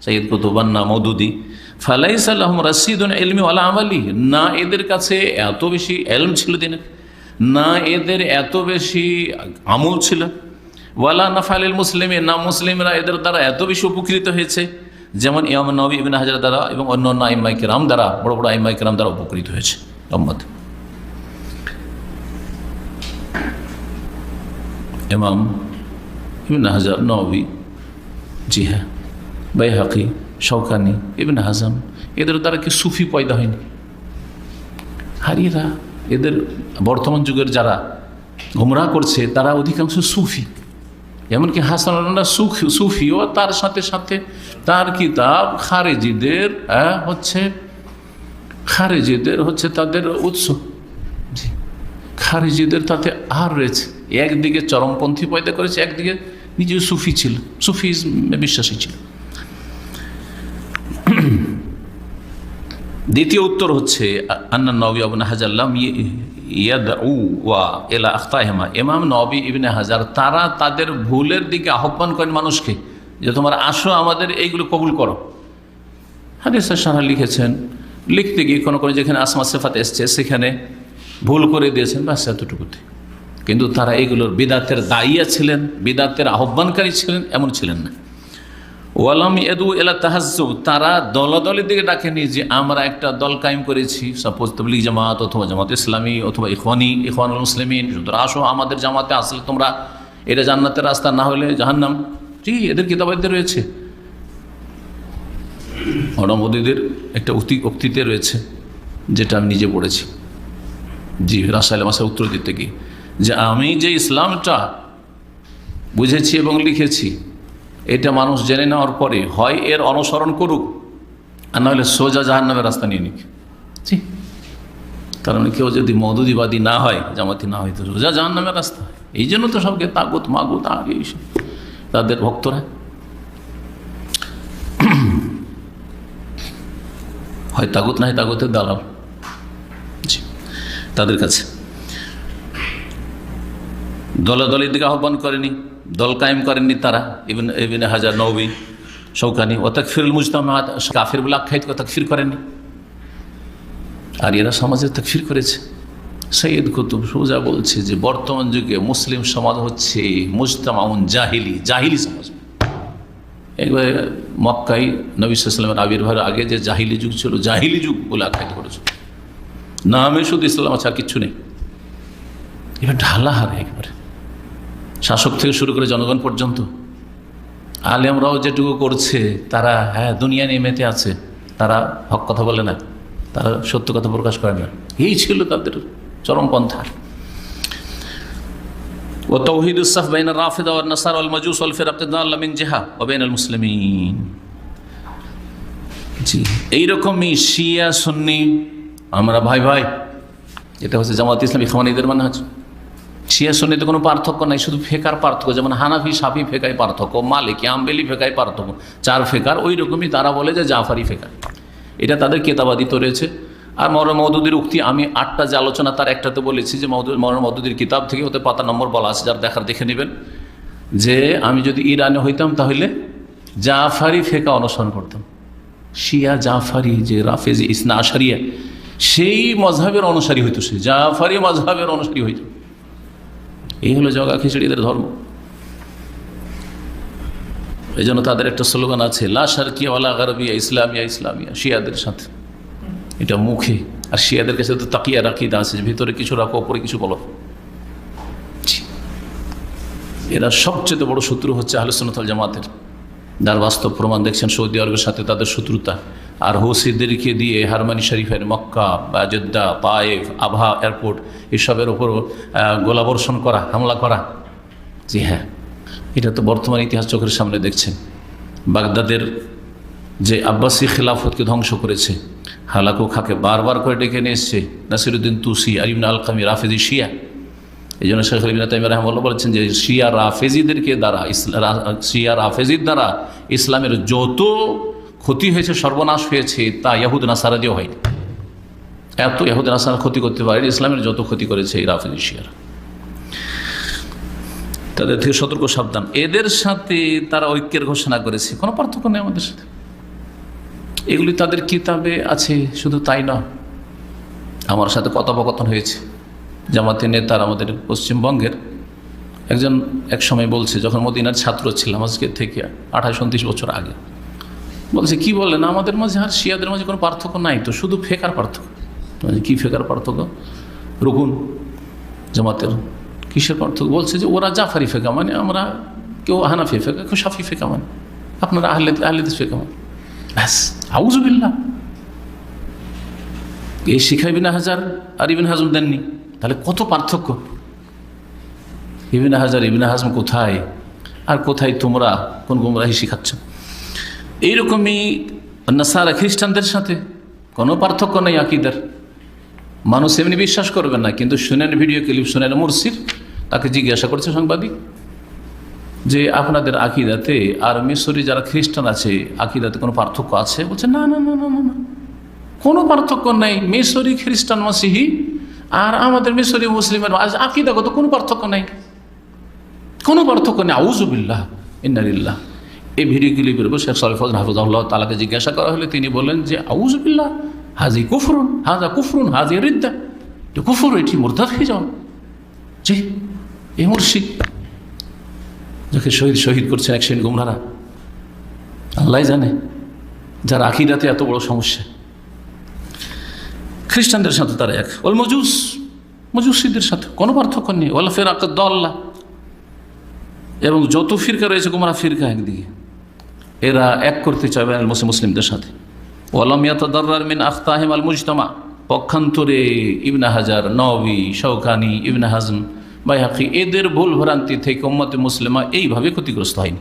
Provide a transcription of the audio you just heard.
সৈয়দ কুতুবান্না মওদুদি, ফালাইসা লাহুম রাশিদুন ইলমি ওয়ালা আমালি, না এদের কাছে এত বেশি ইলম ছিল দিনের, না এদের এত বেশি আমল ছিল, ওয়ালা নাফালিল মুসলিমিন, না মুসলিমরা এদের দ্বারা এত বেশি উপকৃত হয়েছে যেমন ইমাম নবী ইবনে হাজার দ্বারা এবং অন্যান্য আইম্মায়ে কেরাম দ্বারা, বড় বড় আইম্মায়ে কেরাম দ্বারা উপকৃত হয়েছে উম্মত। ইমাম ইবনে হাজার, নবী, জি হ্যাঁ, বাইহাকি, শওকানি, ইবনে হাজাম, এদের দ্বারা কি সুফি পয়দা হয়নি? হারিরা এদের বর্তমান যুগের যারা গুমরাহ করছে তারা অধিকাংশ সুফি, এমনকি হাসান সুফিও, তার সাথে সাথে তার কিতাব খারেজিদের হচ্ছে তাদের উৎস, খারেজিদের তাতে আর রয়েছে। একদিকে চরমপন্থী পয়দা করেছে, একদিকে নিজে সুফি ছিল, সুফিজমে বিশ্বাসী ছিল। দ্বিতীয় উত্তর হচ্ছে আন্না নবী ইবনে হাজার লাম ইয়াদউ ওয়া ইলা আখতাহিমা, ইমাম নবী ইবনে হাজার তারা তাদের ভুলের দিকে আহ্বান করেন মানুষকে, যে তোমরা আসো আমাদের এইগুলো কবুল করো। হাদিসের শারহ লিখেছেন, লিখতে গিয়ে কোনো যেখানে আসমা সিফাত এসছে সেখানে ভুল করে দিয়েছেন, ব্যাস এতটুকুতে। কিন্তু তারা এইগুলোর বিদাতের দায়িয়া ছিলেন, বিদাতের আহ্বানকারী ছিলেন এমন ছিলেন না। ওয়ালাম ইয়াদু ইলা তাহাজ্জুব, তারা দলাদলের দিকে ডাকেনি যে আমরা একটা দল কায়েম করেছি, সাপোজ তাবলীগ জামাত অথবা জামাত ইসলামী অথবা ইখওয়ানুল মুসলিমিন, সুতরাং আসো আমাদের জামাতে আসলে তোমরা এটা জান্নাতের রাস্তা, না হলে জাহান্নাম। জি, এদের কিতাবাইতে রয়েছে, মওদুদিদের একটা উক্তিতে রয়েছে, যেটা আমি নিজে পড়েছি, জি রাসায়েল মাসাইল উত্তর দিতে গিয়ে, যে আমি যে ইসলামটা বুঝেছি এবং লিখেছি এটা মানুষ জেনে নেওয়ার পরে হয় এর অনুসরণ করুক, আর নাহলে সোজা জাহান্নামের রাস্তা নিয়ে নিক। জি, কারণ কেউ যদি মওদুদিবাদী না হয়, জামাতি না হয়, তো সোজা জাহান্নামের রাস্তা। এই জন্য তো সবকে তাগুত মাগুত আগে এইসব তাদের ভক্তরা হয় তাগুত না হয় তাগুতের দালাল। জি, তাদের কাছে দলের দিকে আহ্বান করেনি, দল কায়েম করেননি তারা, ইবনে হাজার, নবী, শওকানি। ও তাকফিরুল মুজতামাত, কাফির বলে আখ্যায়িত করে তাকফির করেননি, আর এরা সমাজে তাকফির করেছে। সৈয়দ কুতুব সোজা বলছে যে বর্তমান যুগে মুসলিম সমাজ হচ্ছে মুজতামাউন জাহিলি সমাজ। একবার মক্কায় নবী সাল্লাল্লাহু আলাইহি ওয়াসাল্লামের আবির্ভাবের আগে যে জাহিলি যুগ ছিল, জাহিলি যুগ বলে আখ্যায়িত করেছে। নামে শুধু ইসলাম আছে, আর কিচ্ছু নেই। এবার ঢালাহারে একবারে শাসক থেকে শুরু করে জনগণ পর্যন্ত, আলেমরাও যেটুকু করছে তারা দুনিয়া নিয়ে মেতে আছে, তারা হক কথা বলে না, তারা সত্য কথা প্রকাশ করে না। এই ছিল তাদের চরমপন্থা। ও তাওহীদুস সাফ বাইনা রাফিদা ওয়ান নাসারা ওয়াল মাজুস ওয়াল ফিরাক দাল্লা মিন জিহা ওয়া বাইনাল মুসলিমিন। জি, এইরকমই শিয়া সুন্নি আমরা ভাই ভাই, এটা হচ্ছে জামাত ইসলামী ইখওয়ানীদের মানহাজ। শিয়া সুন্নিতে কোনো পার্থক্য নাই, শুধু ফেকার পার্থক্য, যেমন হানাফি শাফি ফেকায় পার্থক্য, মালিকি হাম্বলি ফেকায় পার্থক্য, চার ফেকার। ওই রকমই তারা বলে যে জাফারি ফেকার, এটা তাদের কেতাবাদিত রয়েছে। আর মওলানা মওদুদির উক্তি আমি 8টা যে আলোচনা তার একটাতে বলেছি যে মওলানা মওদুদির কিতাব থেকে, ওতে পাতা নম্বর বলা আছে, যার দেখার দেখে নেবেন, যে আমি যদি ইরানে হইতাম তাহলে জাফারি ফেকা অনুসরণ করতাম। শিয়া জাফারি যে রাফেজি ইসনা আশারিয়া, সেই মজহাবের অনুসারী হইতো, সে জাফারি মজহাবের অনুসারী হইত। এই হলো জগা খিচড়িদের ধর্ম। এই জন্য তাদের একটা স্লোগান আছে, লা শারকিয়া ওয়ালা গারবিয়া, ইসলামিয়া শিয়াদের সাথে, এটা মুখে। আর শিয়াদের কাছে তো তাকিয়া রাকিদা আছে, ভিতরে কিছু রাখো, ওপরে কিছু বলো। এরা সবচেয়ে বড় শত্রু হচ্ছে আহলে সুন্নাত ওয়াল জামাতের, যার বাস্তব প্রমাণ দেখছেন সৌদি আরবের সাথে তাদের শত্রুতা। আর হুসিদেরকে দিয়ে হারমানি শরীফের, মক্কা বা জেদ্দা, তায়েফ, আবহা এয়ারপোর্ট এসবের ওপর গোলাবর্ষণ করা, হামলা করা। জি হ্যাঁ, এটা তো বর্তমান ইতিহাস চোখের সামনে দেখছেন। বাগদাদের যে আব্বাসী খিলাফতকে ধ্বংস করেছে, হালাকু খাকে বারবার করে ডেকে নিয়ে এসছে নাসিরুদ্দিন তুসি, ইবনে আল-কামি, রাফেজি শিয়া। এই জন্য শেখ ইবনে তাইমিয়া রাহিমাহুল্লাহ বলেছেন যে শিয়া রাফেজিদের দ্বারা ইসলামের যত ক্ষতি হয়েছে, সর্বনাশ হয়েছে, তা ইহুদ নাসারা দিয়েও হয়নি। এত ইহুদ নাসারা ক্ষতি করতে পারে, ইসলামের যত ক্ষতি করেছে এই রাফেজি শিয়ারা। তাদের থেকে সতর্ক সাবধান। এদের সাথে তারা ঐক্যের ঘোষণা করেছে, কোনো পার্থক্য নেই আমাদের সাথে। এগুলি তাদের কিতাবে আছে। শুধু তাই না, আমার সাথে কথোপকথন হয়েছে জামাতের নেতার, আমাদের পশ্চিমবঙ্গের একজন এক সময় বলছে, যখন মদিনার ছাত্র ছিলাম আজকে থেকে 28-29 বছর আগে, বলছে কি বলেন আমাদের মাঝে আর শিয়াদের মাঝে কোনো পার্থক্য নাই তো, শুধু ফেকার পার্থক্য। কি ফেকার পার্থক্য? রুকুন জামাতের কিসের পার্থক্য? বলছে যে ওরা জাফারি ফেকা মানে, আমরা কেউ হানাফি ফেকা, কেউ শাফি ফেকা মানে, আপনারা আহলেদিস ফেকা মানে। ব্যাস, আউযুবিল্লাহ। এই শিখা ইবনে হাজার আর ইবনে হাজম দেননি, তাহলে কত পার্থক্য। ইবনে হাজার ইবনে হাজম কোথায় আর কোথায় তোমরা কোন গুমরাহি শিখাচ্ছ? এইরকমই নাসারা খ্রিস্টানদের সাথে কোনো পার্থক্য নেই আকীদার। মানুষ এমনি বিশ্বাস করবে না, কিন্তু শুনেন ভিডিও ক্লিপ, শুনেন মুরসির, তাকে জিজ্ঞাসা করছে সাংবাদিক যে আপনাদের আকীদাতে আর মিশরি যারা খ্রিস্টান আছে আকীদাতে কোনো পার্থক্য আছে? বলছে না না না না না না, কোনো পার্থক্য নেই। মিশরি খ্রিস্টান মাসিহি আর আমাদের মিশরি মুসলিমের আকীদাগত কোনো পার্থক্য নেই, কোনো পার্থক্য নেই। আউযুবিল্লাহ ইন্না লিল্লাহ। এই ভিডিও ক্লিপের উপর শেখ সালেহ ফজল হাফিজাহুল্লাহ তাআলাকে জিজ্ঞাসা করা হলে তিনি বলেন যে আউযুবিল্লাহ, হাজি কুফরুন, হাজা কুফরুন, হাজি রিদ্দা, যে কুফর, এটি মুরতাদ হয়ে যাও। জি, এই মুর্শিদ যাকে শহীদ করছেন এক শ্রেণী গুমরাহরা, আল্লাহ জানে, যার আকীদাতে এত বড় সমস্যা। খ্রিস্টানদের সাথে তারা এক, ওল মজুসিদের সাথে কোনো পার্থক্য নেই। ওয়াল ফিরাকাদ দাল্লাহ, এবং যত ফিরকা রয়েছে গুমরাহ ফিরকা একদিকে, এরা এক করতে চাইবে মুসলিমদের সাথে। ওয়ালাম ইয়াতাদাররার মিন আখতাহিম আল মুজতামা, পক্ষান্তরে ইবনে হাজার, নওয়ী, শওকানি, ইবনে হাজম, বাইহাকি এদের ভুল ভ্রান্তি থেকে উম্মতে মুসলিমা এইভাবে ক্ষতিগ্রস্ত হয়নি।